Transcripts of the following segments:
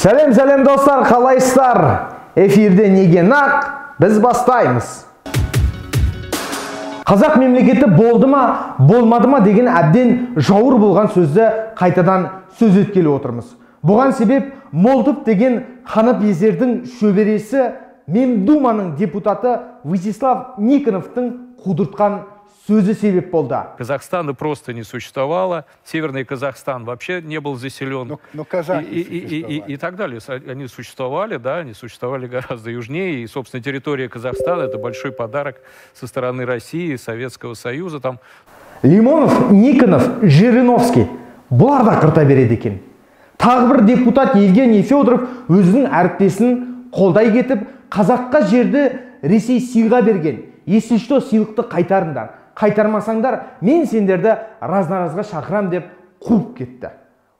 Сәлем достар, қалайсыздар? Эфирде неге нақ? Біз бастаймыз. Қазақ мемлекеті болды ма, болмады ма деген әбден жауыр болған сөзді қайтадан сөз еткелі отырмыз. Бұған себеп Молдов деген Қанып Езердің шөбересі Мемдуманың депутаты Вячеслав Никоновтың қудыртқан сөзі себеп болды. Казахстана просто не существовало, Северный Казахстан вообще не был заселен. Но казахи и так далее. Они существовали, да, они существовали гораздо южнее. И, собственно, территория Казахстана – это большой подарок со стороны России, Советского Союза. Там... Лимонов, Никонов, Жириновский бұлар да қырта береді екен. Тағы бір депутат Евгений Федоров өзінің әріптесін қолдай кетіп, қазаққа жерді Ресей сыйға берген. Есішті сыйлықты қайтарыңдар. Қайтармасаңдар, мен сендерді разнаразға шақырам деп қуып кетті.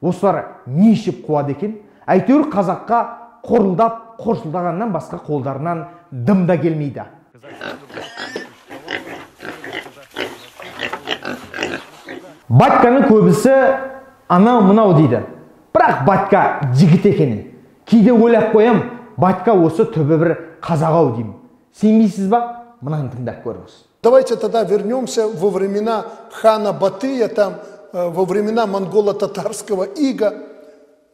Осылар не ішіп қуады екен? Әйтеуір қазаққа қорылдап, қорсылдағаннан басқа қолдарынан дымда келмейді. Батьканың көбісі анау-мынау дейді. Бірақ батька жігіт екенін. Кейде ойлап қоям, батька осы түбі бір қазақ-ау деймін. Сенбейсіз ба? Мынаны тыңдап көріңіз. Давайте тогда вернемся во времена хана Батыя, там, во времена монголо-татарского ига.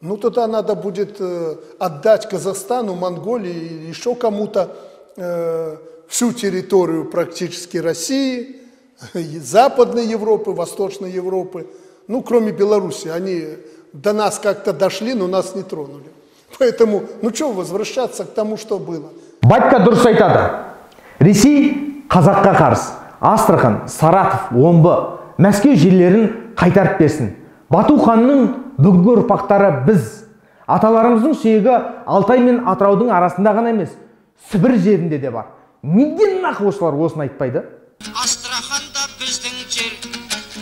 Ну, тогда надо будет отдать Казахстану, Монголии или еще кому-то всю территорию практически России, Западной Европы, Восточной Европы. Ну, кроме Беларуси. Они до нас как-то дошли, но нас не тронули. Поэтому, ну что, возвращаться к тому, что было. Батька дұрыс айтады. Ресей қазаққа қарсы. Астрахан, Саратов, Омбы, Мәскеу жерлерін қайтарып берсін. Бату ханның бүгінгі ұрпақтары біз. Аталарымыздың сүйегі Алтай мен Атыраудың арасында ғана емес, Сібір жерінде де бар. Неден нақ осылар осын айтпайды? Астраханда біздің жер,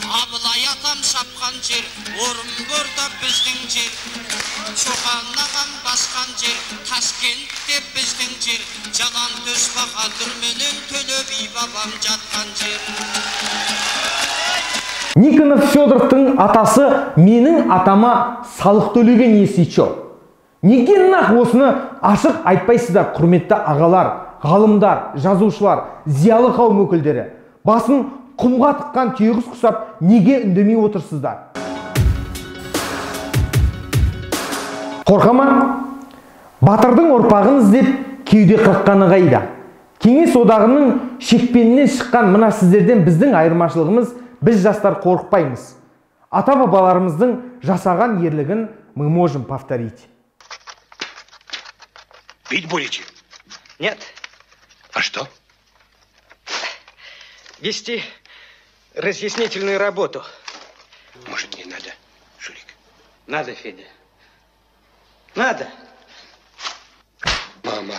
Абылай атам шапқан жер, Орынборда біздің жер, Шоқан ағам басқан жер, Ташкентте біздің жер, Жалаңтөс Баһадүр менен Төле би бабам жатқан жер. Никонов Федоровтың атасы менің атама салық төлеген есейчо. Неге нақ осыны ашық айтпайсыздар, құрметті ағалар, ғалымдар, жазушылар, зиялы қауым өкілдері? Басын құмға тыққан түйеғіз құсап, неге үндемей отырсыздар? Қорқама, батырдың ұрпағын іздеп кеуде қырыққаны қайда? Кеңес одағының шекпенінен шыққан мына сіздерден біздің айырмашылығымыз, біз жастар қорықпаймыз. Ата-бабаларымыздың жасаған ерлігін мы можем повторить. Пить будете? Нет. А что? Вести разъяснительную работу. Может, не надо, Шурик? Надо, Федя. Надо. Мама.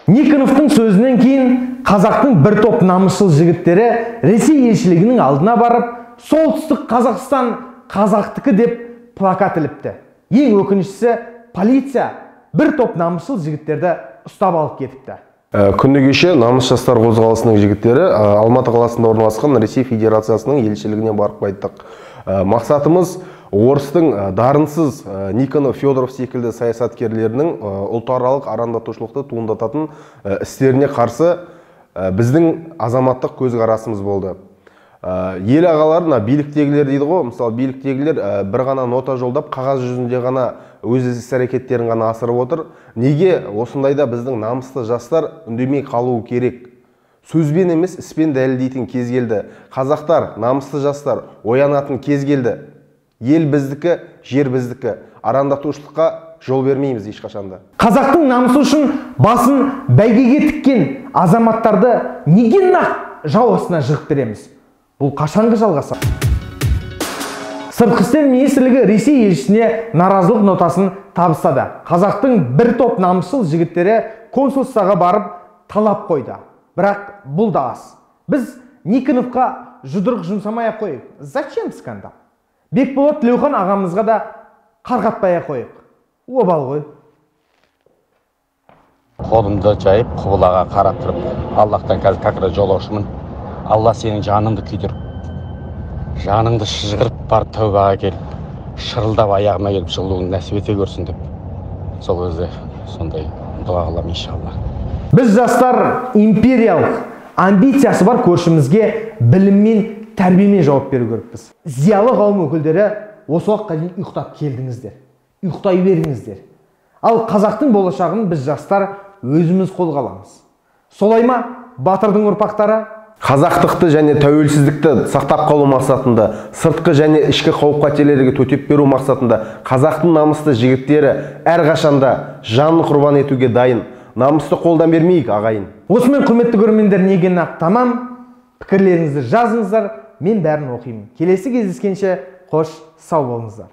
Никоновтың сөзінен кейін қазақтың бір топ намысшыл жігіттері Ресей елшілігінің алдына барып, солтүстік Қазақстан қазақтікі деп плакат іліпті. Ең өкініштісі, полиция бір топ намысшыл жігіттерді ұстап алып кетіпті. Күні кеше намыс жастар қозғалысының жігіттері Алматы қаласында орналасқан Ресей Федерациясының елшілігіне барып қайттық. Мақсатымыз орыстың дарынсыз Никонов Федоров секілді саясаткерлерінің ұлтаралық арандатушылықты туындататын істеріне қарсы біздің азаматтық көзқарасымыз болды. Ел ағаларына биліктегілер дейді ғой, мысалы биліктегілер бір ғана нота жолдап, қағаз жүзінде ғана өз іс-әрекеттерін ғана асырып отыр. Неге осындайда біздің намысты жастар үндемей қалуы керек? Сөзбен емес, іспен дәлелдейтін кез келді. Қазақтар, намысты жастар оянатын кез келді. Ел біздікі, жер біздікі. Арандатушылыққа жол бермейміз ешқашанда. Қазақтың намысы үшін басын бәйгеге тіккен азаматтарды неге нақ жау астына жығып береміз? Бұл қашанғы жалғаса? Сыртқы істер министрлігі Ресей елшісіне наразылық нотасын табыстады. Қазақтың бір топ намысшыл жігіттері консулствоға барып талап қойды. Бірақ бұл да аз. Біз Никоновқа жұдырық жұмсамай-ақ қойық. Зачем скандал? Бекболат Тілеухан ағамызға да қарғатпай-ақ қойық. Обал ғой. Қолымды жайып, құбылаға қарап тұрып, Аллахтан қазір какра жолаушымын. Алла сенің жаныңды күйдіріп, жаныңды шыжғырып бар тәубаға келіп, шырылдап аяғыма келіп шығуын нәсіп ете көрсін деп сол кезде сондай дұға қыламын иншалла. Біз жастар империялық амбициясы бар көршімізге біліммен, тәрбиемен жауап беру керекпіз. Зиялы қауым өкілдері осы уақытқа дейін ұйықтап келдіңіздер, ұйықтай беріңіздер. Ал қазақтың болашағын біз жастар өзіміз қолға аламыз. Солай ма, батырдың ұрпақтары? Қазақтықты және тәуелсіздікті сақтап қалу мақсатында, сыртқы және ішкі қауіп-қатерлерге төтеп беру мақсатында қазақтың намысты жігіттері әрқашанда жанын құрбан етуге дайын. Намысты қолдан бермейік, ағайын. Осымен құрметті көрермендер, Неген ақ тамам. Пікірлеріңізді жазыңыздар, мен бәрін оқимын. Келесі кездескенше қош, сау болыңыздар.